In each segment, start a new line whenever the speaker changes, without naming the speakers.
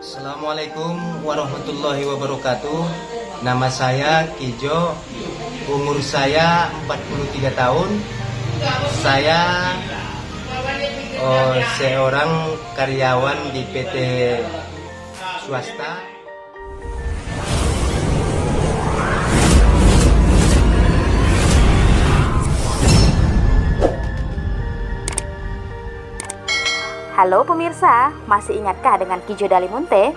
Assalamualaikum warahmatullahi wabarakatuh. Nama saya Kijo, umur saya 43 tahun. Saya seorang karyawan di PT swasta.
Halo pemirsa, masih ingatkah dengan Kijo Dalimunte?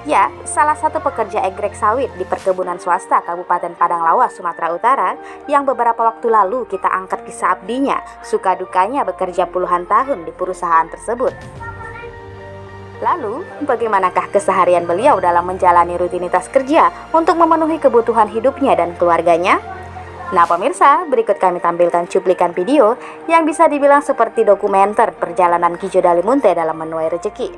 Ya, salah satu pekerja egrek sawit di perkebunan swasta Kabupaten Padang Lawas, Sumatera Utara yang beberapa waktu lalu kita angkat kisah abdinya, suka dukanya bekerja puluhan tahun di perusahaan tersebut. Lalu, bagaimanakah keseharian beliau dalam menjalani rutinitas kerja untuk memenuhi kebutuhan hidupnya dan keluarganya? Nah pemirsa, berikut kami tampilkan cuplikan video yang bisa dibilang seperti dokumenter perjalanan Kijo Dalimunte dalam menuai rezeki.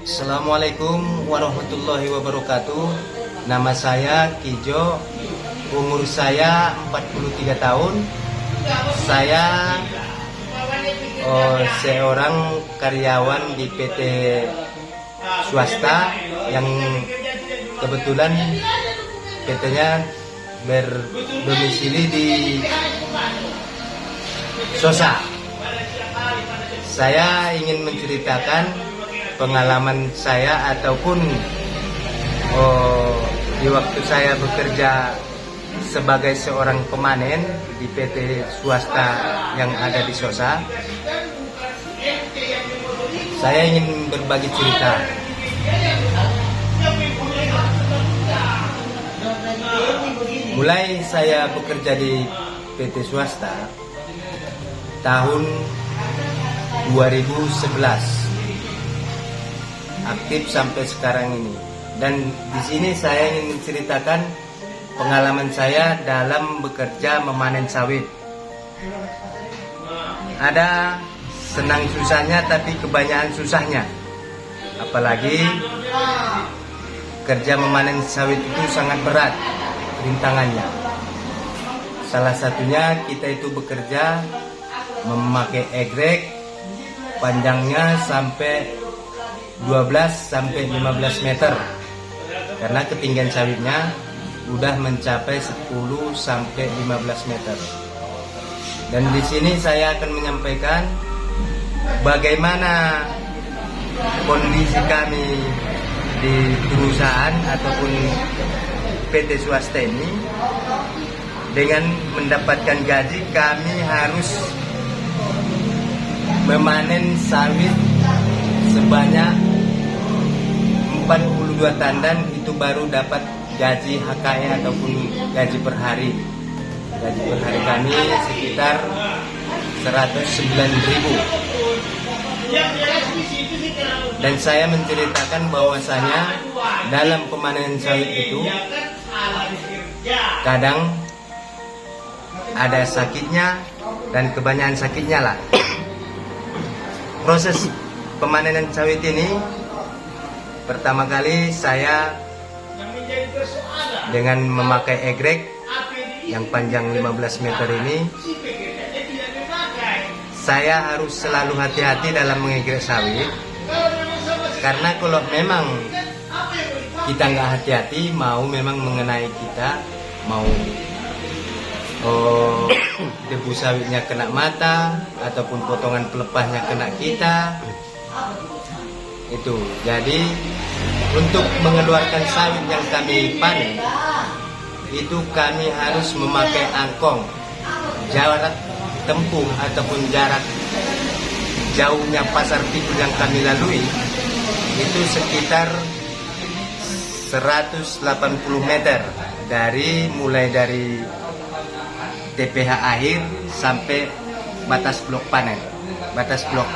Assalamualaikum warahmatullahi wabarakatuh. Nama saya Kijo, umur saya 43 tahun. Saya seorang karyawan di PT swasta yang kebetulan PT-nya berdomisili di Sosa. Saya ingin menceritakan pengalaman saya ataupun di waktu saya bekerja sebagai seorang pemanen di PT swasta yang ada di Sosa. Saya ingin berbagi cerita. Mulai saya bekerja di PT swasta tahun 2011, aktif sampai sekarang ini. Dan di sini saya ingin menceritakan pengalaman saya dalam bekerja memanen sawit. Ada senang susahnya, tapi kebanyakan susahnya. Apalagi kerja memanen sawit itu sangat berat rintangannya. Salah satunya kita itu bekerja memakai egrek, panjangnya sampai 12 sampai 15 meter karena ketinggian sawitnya udah mencapai 10 sampai 15 meter. Dan di sini saya akan menyampaikan bagaimana kondisi kami di perusahaan ataupun PT swasta ini. Dengan mendapatkan gaji, kami harus memanen sawit sebanyak 42 tandan, itu baru dapat gaji HKE ataupun gaji per hari. Gaji per hari kami sekitar 109.000. Dan saya menceritakan bahwasanya dalam pemanenan sawit itu kadang ada sakitnya dan kebanyakan sakitnya lah. Proses pemanenan sawit ini pertama kali saya dengan memakai egrek yang panjang 15 meter ini, saya harus selalu hati-hati dalam mengegrek sawit. Karena kalau memang kita nggak hati-hati, mau memang mengenai kita, mau debu sawitnya kena mata ataupun potongan pelepahnya kena kita, itu. Jadi untuk mengeluarkan sawit yang kami panen itu kami harus memakai angkong. Jarak tempuh ataupun jarak jauhnya pasar pikul yang kami lalui itu sekitar 180 meter mulai dari TPH akhir sampai batas blok panen, batas blok.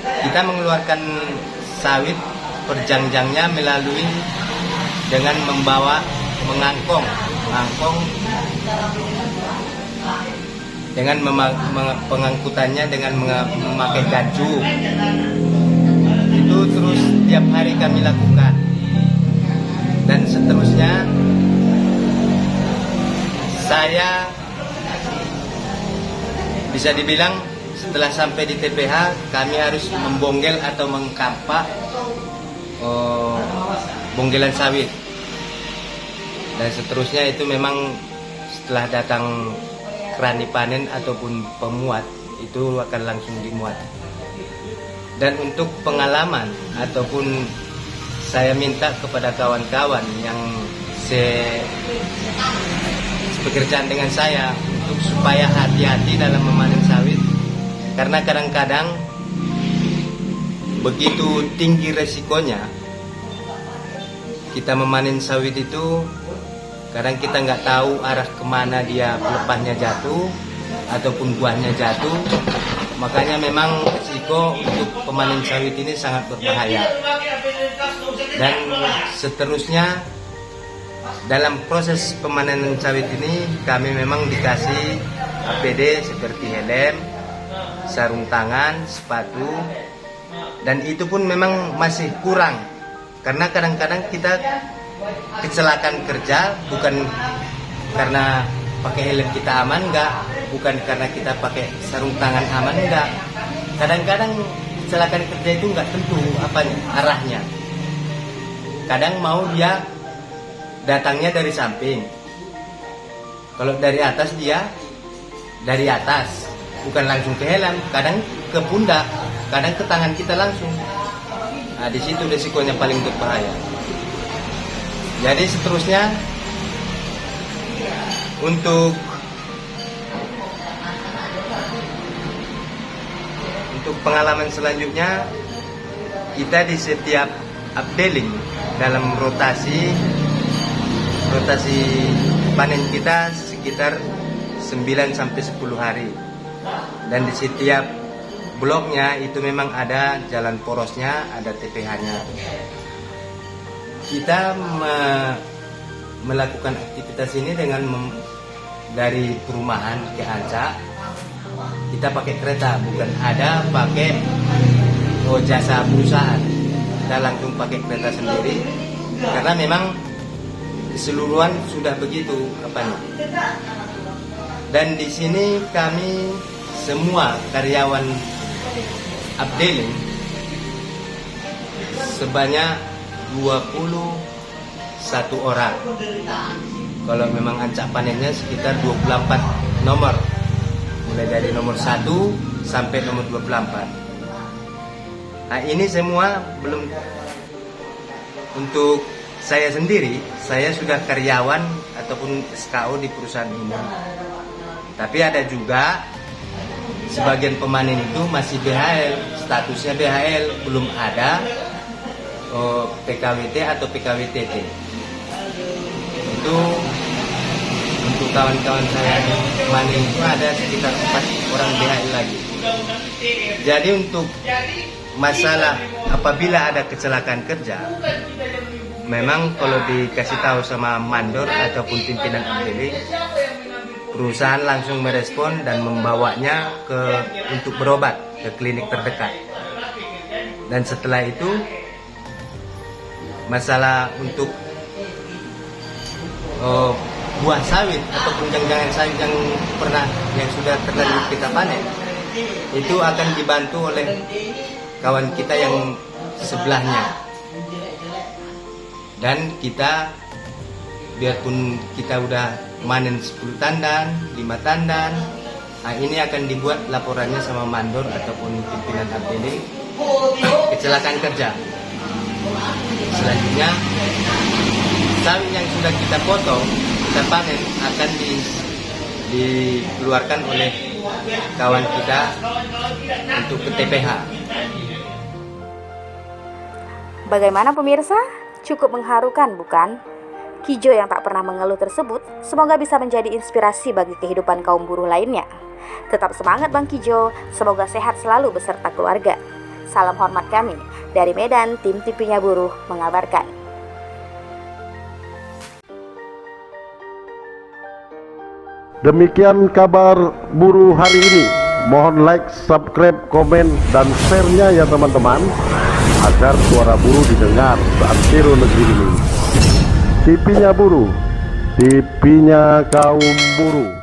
Kita mengeluarkan sawit perjangjangnya melalui dengan mengangkong dengan pengangkutannya dengan memakai gajung. Itu terus tiap hari kami lakukan. Dan seterusnya saya bisa dibilang setelah sampai di TPH kami harus membonggel atau mengkampak bonggelan sawit, dan seterusnya itu memang setelah datang kerani panen ataupun pemuat itu akan langsung dimuat. Dan untuk pengalaman ataupun saya minta kepada kawan-kawan yang sepekerjaan dengan saya untuk supaya hati-hati dalam memanen sawit, karena kadang-kadang begitu tinggi resikonya kita memanen sawit itu. Kadang kita nggak tahu arah kemana dia pelepahnya jatuh ataupun buahnya jatuh. Makanya memang risiko untuk pemanen sawit ini sangat berbahaya. Dan seterusnya dalam proses pemanenan sawit ini kami memang dikasih APD seperti helm, sarung tangan, sepatu, dan itu pun memang masih kurang. Karena kadang-kadang kita kecelakaan kerja bukan karena pakai helm kita aman, enggak, bukan karena kita pakai sarung tangan aman, enggak. Kadang-kadang kecelakaan kerja itu enggak tentu arahnya. Kadang mau dia datangnya dari samping, kalau dari atas dia dari atas, bukan langsung ke helm, kadang ke pundak, kadang ke tangan kita langsung. Nah, di situ risikonya paling berbahaya. Jadi seterusnya untuk pengalaman selanjutnya, kita di setiap updating dalam rotasi panen kita sekitar 9 sampai 10 hari. Dan di setiap bloknya itu memang ada jalan porosnya, ada TPH-nya. Kita melakukan aktivitas ini dengan dari perumahan ke Ancak. Kita pakai kereta, bukan ada pakai jasa perusahaan. Kita langsung pakai kereta sendiri, karena memang keseluruhan sudah begitu Dan di sini kami semua karyawan updating sebanyak 21 orang. Kalau memang Ancak panennya sekitar 24 nomor, mulai dari nomor 1 sampai nomor 24. Nah, ini semua belum untuk saya sendiri. Saya sudah karyawan ataupun SKO di perusahaan ini. Tapi ada juga sebagian pemanen itu masih BHL, statusnya BHL, belum ada PKWT atau PKWTT. Itu untuk kawan-kawan saya manen itu ada sekitar 4 orang BHL lagi. Jadi untuk masalah apabila ada kecelakaan kerja, memang kalau dikasih tahu sama mandor ataupun pimpinan updating, perusahaan langsung merespon dan membawanya untuk berobat ke klinik terdekat. Dan setelah itu masalah untuk buah sawit ataupun jangan sawit yang sudah terlanjur kita panen, itu akan dibantu oleh kawan kita yang sebelahnya. Dan kita, biarpun kita udah manen 10 tandan, 5 tandan, nah ini akan dibuat laporannya sama mandor ataupun pimpinan updating kecelakaan kerja. Selanjutnya sawit yang sudah kita potong, kita panen, akan dikeluarkan oleh kawan kita untuk ke TPH.
Bagaimana pemirsa? Cukup mengharukan bukan? Kijo yang tak pernah mengeluh tersebut semoga bisa menjadi inspirasi bagi kehidupan kaum buruh lainnya. Tetap semangat Bang Kijo, semoga sehat selalu beserta keluarga. Salam hormat kami dari Medan, tim TV-nya Buruh mengabarkan.
Demikian kabar buruh hari ini. Mohon like, subscribe, komen, dan share-nya ya teman-teman, agar suara buruh didengar seantero negeri ini. TV-nya Buruh, TV-nya kaum buruh.